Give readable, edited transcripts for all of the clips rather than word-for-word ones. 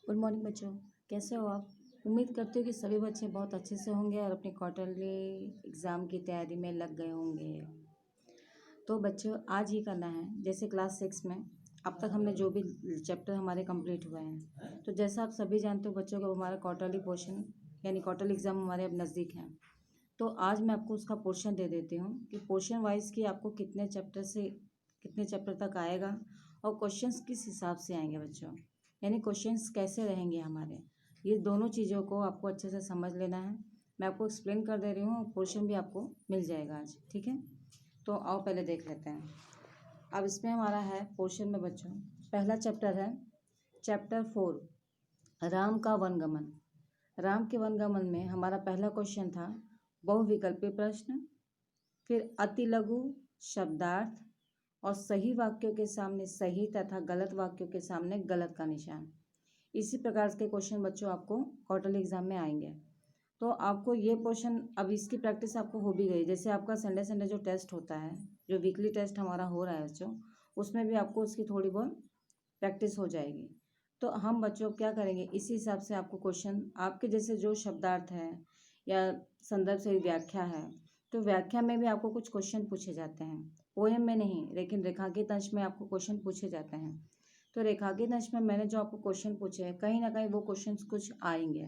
Good morning बच्चों। कैसे हो आप? उम्मीद करती हूँ कि सभी बच्चे बहुत अच्छे से होंगे और अपनी क्वार्टरली एग्ज़ाम की तैयारी में लग गए होंगे। तो बच्चों आज ही करना है, जैसे क्लास 6 में अब तक हमने जो भी चैप्टर हमारे कंप्लीट हुए हैं, तो जैसा आप सभी जानते हो बच्चों को हमारा क्वार्टरली पोर्शन यानी क्वार्टरली एग्ज़ाम हमारे अब नज़दीक हैं। तो आज मैं आपको उसका पोर्शन दे देती हूँ कि पोर्शन वाइज कि आपको कितने चैप्टर से कितने चैप्टर तक आएगा और क्वेश्चंस किस हिसाब से आएंगे बच्चों, यानी क्वेश्चंस कैसे रहेंगे हमारे। ये दोनों चीज़ों को आपको अच्छे से समझ लेना है। मैं आपको एक्सप्लेन कर दे रही हूँ, पोर्शन भी आपको मिल जाएगा आज, ठीक है। तो आओ पहले देख लेते हैं। अब इसमें हमारा है पोर्शन में बच्चों, पहला चैप्टर है चैप्टर 4 राम का वनगमन। राम के वनगमन में हमारा पहला क्वेश्चन था बहुविकल्पी प्रश्न, फिर अति लघु शब्दार्थ और सही वाक्यों के सामने सही तथा गलत वाक्यों के सामने गलत का निशान। इसी प्रकार के क्वेश्चन बच्चों आपको क्वार्टरली एग्जाम में आएंगे। तो आपको ये पोर्शन, अब इसकी प्रैक्टिस आपको हो भी गई। जैसे आपका संडे संडे जो टेस्ट होता है, जो वीकली टेस्ट हमारा हो रहा है बच्चों, उसमें भी आपको उसकी थोड़ी बहुत प्रैक्टिस हो जाएगी। तो हम बच्चों क्या करेंगे, इसी हिसाब से आपको क्वेश्चन आपके जैसे जो शब्दार्थ है या संदर्भ से व्याख्या है, तो व्याख्या में भी आपको कुछ क्वेश्चन पूछे जाते हैं, पोएम में नहीं लेकिन रेखांकित अंश में आपको क्वेश्चन पूछे जाते हैं। तो रेखांकित अंश में मैंने जो आपको क्वेश्चन पूछे हैं, कहीं ना कहीं वो क्वेश्चन कुछ आएंगे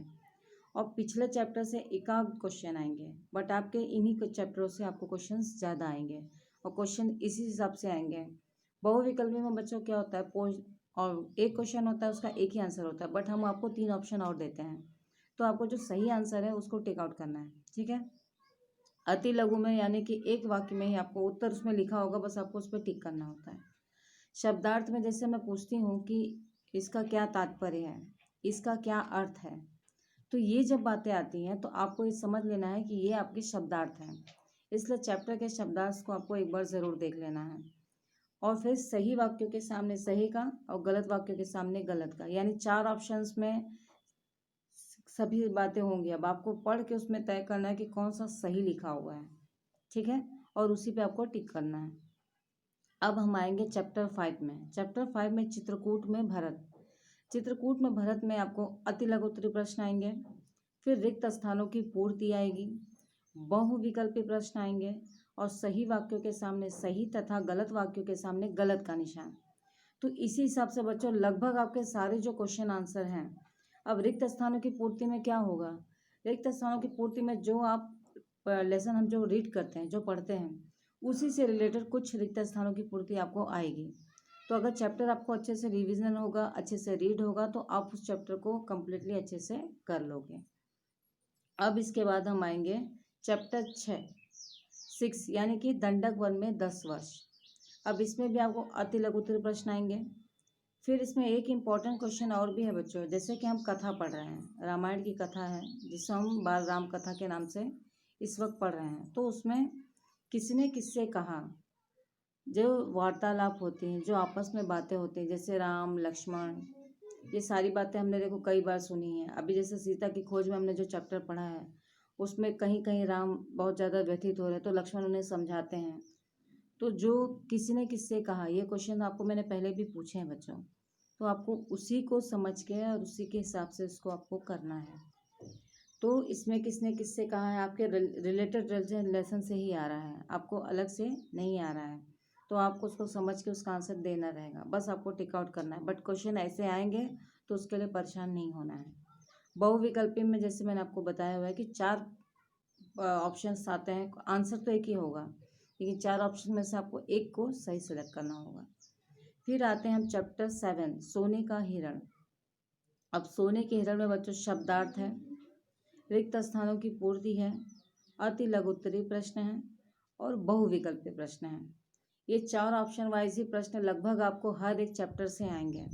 और पिछले चैप्टर से एकाध क्वेश्चन आएंगे, बट आपके इन्हीं चैप्टरों से आपको क्वेश्चन ज़्यादा आएंगे और क्वेश्चन इसी हिसाब से आएंगे। बहुविकल्पी में बच्चों क्या होता है, और एक क्वेश्चन होता है उसका एक ही आंसर होता है, बट हम आपको 3 ऑप्शन और देते हैं, तो आपको जो सही आंसर है उसको टेक आउट करना है, ठीक है। अति लघु में यानी कि एक वाक्य में ही आपको उत्तर उसमें लिखा होगा, बस आपको उस पर टिक करना होता है। शब्दार्थ में जैसे मैं पूछती हूँ कि इसका क्या तात्पर्य है, इसका क्या अर्थ है, तो ये जब बातें आती हैं तो आपको ये समझ लेना है कि ये आपके शब्दार्थ हैं। इसलिए चैप्टर के शब्दार्थ को आपको एक बार ज़रूर देख लेना है। और फिर सही वाक्यों के सामने सही का और गलत वाक्यों के सामने गलत का, यानी 4 ऑप्शंस में सभी बातें होंगी। अब आपको पढ़ के उसमें तय करना है कि कौन सा सही लिखा हुआ है, ठीक है, और उसी पे आपको टिक करना है। अब हम आएंगे चैप्टर 5 में। चैप्टर 5 में चित्रकूट में भरत। चित्रकूट में भरत में आपको अति लघु उत्तरीय प्रश्न आएंगे, फिर रिक्त स्थानों की पूर्ति आएगी, बहुविकल्पी प्रश्न आएंगे और सही वाक्यों के सामने सही तथा गलत वाक्यों के सामने गलत का निशान। तो इसी हिसाब से बच्चों लगभग आपके सारे जो क्वेश्चन आंसर हैं। अब रिक्त स्थानों की पूर्ति में क्या होगा, रिक्त स्थानों की पूर्ति में जो आप लेसन हम जो रीड करते हैं, जो पढ़ते हैं, उसी से रिलेटेड कुछ रिक्त स्थानों की पूर्ति आपको आएगी। तो अगर चैप्टर आपको अच्छे से रिवीजन होगा, अच्छे से रीड होगा, तो आप उस चैप्टर को कम्प्लीटली अच्छे से कर लोगे। अब इसके बाद हम आएंगे चैप्टर 6 यानी कि दंडक वन में 10 वर्ष। अब इसमें भी आपको अति लघु उत्तरीय प्रश्न आएंगे। फिर इसमें एक इम्पॉर्टेंट क्वेश्चन और भी है बच्चों, जैसे कि हम कथा पढ़ रहे हैं, रामायण की कथा है जिसे हम बाल राम कथा के नाम से इस वक्त पढ़ रहे हैं। तो उसमें किसने किससे कहा, जो वार्तालाप होती हैं, जो आपस में बातें होती हैं, जैसे राम लक्ष्मण, ये सारी बातें हमने देखो कई बार सुनी है। अभी जैसे सीता की खोज में हमने जो चैप्टर पढ़ा है, उसमें कहीं कहीं राम बहुत ज़्यादा व्यथित हो रहे तो लक्ष्मण उन्हें समझाते हैं। तो जो किसी ने किससे कहा, ये क्वेश्चन आपको मैंने पहले भी पूछे हैं बच्चों, तो आपको उसी को समझ के और उसी के हिसाब से उसको आपको करना है। तो इसमें किसने किससे कहा है आपके रिलेटेड लेसन से ही आ रहा है, आपको अलग से नहीं आ रहा है, तो आपको उसको समझ के उसका आंसर देना रहेगा, बस आपको टिक आउट करना है। बट क्वेश्चन ऐसे आएंगे तो उसके लिए परेशान नहीं होना है। बहुविकल्पी में जैसे मैंने आपको बताया हुआ है कि 4 ऑप्शंस आते हैं, आंसर तो एक ही होगा, लेकिन 4 ऑप्शन में से आपको एक को सही सेलेक्ट करना होगा। फिर आते हैं हम चैप्टर 7 सोने का हिरण। अब सोने के हिरण में बच्चों शब्दार्थ है, रिक्त स्थानों की पूर्ति है, अति लघु उत्तरीय प्रश्न है और बहुविकल्पी प्रश्न है। ये 4 ऑप्शन वाइज ही प्रश्न लगभग आपको हर एक चैप्टर से आएंगे।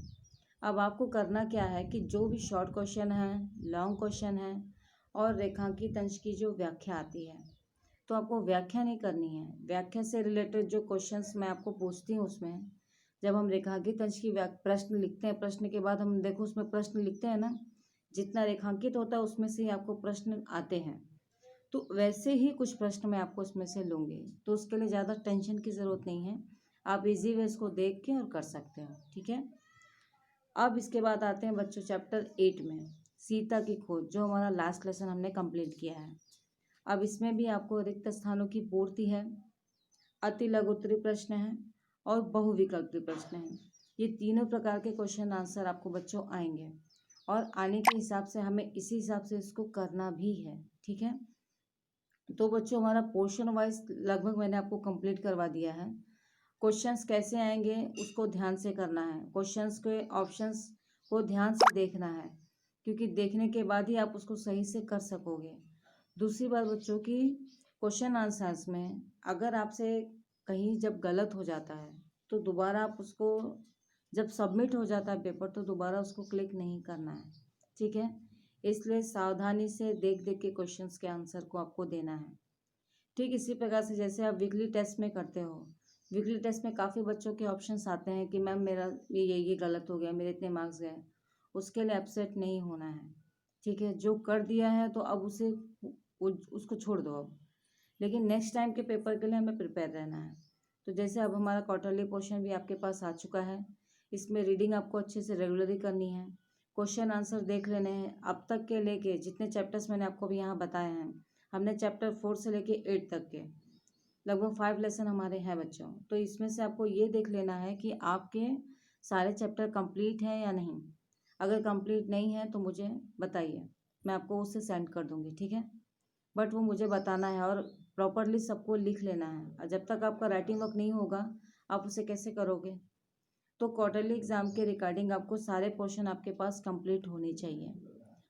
अब आपको करना क्या है कि जो भी शॉर्ट क्वेश्चन है, लॉन्ग क्वेश्चन है और रेखांकित अंश की जो व्याख्या आती है, तो आपको व्याख्या नहीं करनी है। व्याख्या से रिलेटेड जो क्वेश्चंस मैं आपको पूछती हूँ, उसमें जब हम रेखांकित अंश की प्रश्न लिखते हैं, प्रश्न के बाद हम देखो उसमें प्रश्न लिखते हैं ना, जितना रेखांकित होता है उसमें से ही आपको प्रश्न आते हैं, तो वैसे ही कुछ प्रश्न मैं आपको उसमें से लूँगी। तो उसके लिए ज़्यादा टेंशन की ज़रूरत नहीं है, आप इजी वे इसको देख के और कर सकते हो, ठीक है। अब इसके बाद आते हैं बच्चों चैप्टर 8 में, सीता की खोज, जो हमारा लास्ट लेसन हमने कंप्लीट किया है। अब इसमें भी आपको रिक्त स्थानों की पूर्ति है, अति लघु उत्तरीय प्रश्न है और बहुविकल्पी प्रश्न है। ये तीनों प्रकार के क्वेश्चन आंसर आपको बच्चों आएंगे और आने के हिसाब से हमें इसी हिसाब से इसको करना भी है, ठीक है। तो बच्चों हमारा पोर्शन वाइज लगभग मैंने आपको कंप्लीट करवा दिया है। क्वेश्चंस कैसे आएंगे उसको ध्यान से करना है, क्वेश्चंस के ऑप्शंस को ध्यान से देखना है, क्योंकि देखने के बाद ही आप उसको सही से कर सकोगे। दूसरी बात बच्चों की, क्वेश्चन आंसर्स में अगर आपसे कहीं जब गलत हो जाता है तो दोबारा आप उसको, जब सबमिट हो जाता है पेपर, तो दोबारा उसको क्लिक नहीं करना है, ठीक है। इसलिए सावधानी से देख देख के क्वेश्चंस के आंसर को आपको देना है। ठीक इसी प्रकार से जैसे आप वीकली टेस्ट में करते हो, वीकली टेस्ट में काफ़ी बच्चों के ऑप्शंस आते हैं कि मैम मेरा ये गलत हो गया, मेरे इतने मार्क्स गए। उसके लिए अपसेट नहीं होना है, ठीक है। जो कर दिया है तो अब उसको छोड़ दो अब, लेकिन नेक्स्ट टाइम के पेपर के लिए हमें प्रिपेयर रहना है। तो जैसे अब हमारा क्वार्टरली पोर्शन भी आपके पास आ चुका है, इसमें रीडिंग आपको अच्छे से रेगुलरली करनी है, क्वेश्चन आंसर देख लेने हैं। अब तक के लेके जितने चैप्टर्स मैंने आपको भी यहाँ बताए हैं, हमने चैप्टर 4 से लेके 8 तक के लगभग 5 लेसन हमारे हैं बच्चों। तो इसमें से आपको ये देख लेना है कि आपके सारे चैप्टर कंप्लीट हैं या नहीं। अगर कंप्लीट नहीं है तो मुझे बताइए, मैं आपको उससे सेंड कर दूँगी, ठीक है। बट वो मुझे बताना है और प्रॉपरली सबको लिख लेना है। और जब तक आपका राइटिंग वर्क नहीं होगा आप उसे कैसे करोगे। तो क्वार्टरली एग्ज़ाम के रिगार्डिंग आपको सारे पोर्शन आपके पास कंप्लीट होने चाहिए।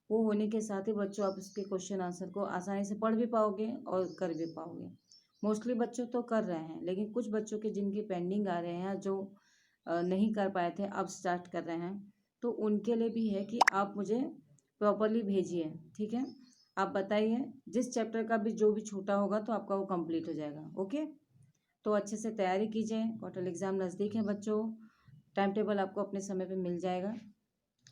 वो होने के साथ ही बच्चों आप इसके क्वेश्चन आंसर को आसानी से पढ़ भी पाओगे और कर भी पाओगे। मोस्टली बच्चों तो कर रहे हैं, लेकिन कुछ बच्चों के जिनकी पेंडिंग आ रहे हैं, जो नहीं कर पाए थे, अब स्टार्ट कर रहे हैं, तो उनके लिए भी है कि आप मुझे प्रॉपरली भेजिए, ठीक है। आप बताइए जिस चैप्टर का भी जो भी छूटा होगा तो आपका वो कंप्लीट हो जाएगा, ओके। तो अच्छे से तैयारी कीजिए, क्वार्टर एग्ज़ाम नज़दीक है बच्चों, टाइम टेबल आपको अपने समय पे मिल जाएगा।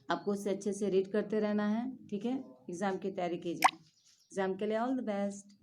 आपको उससे अच्छे से रीड करते रहना है, ठीक है। एग्ज़ाम की तैयारी कीजिए। एग्ज़ाम के लिए ऑल द बेस्ट।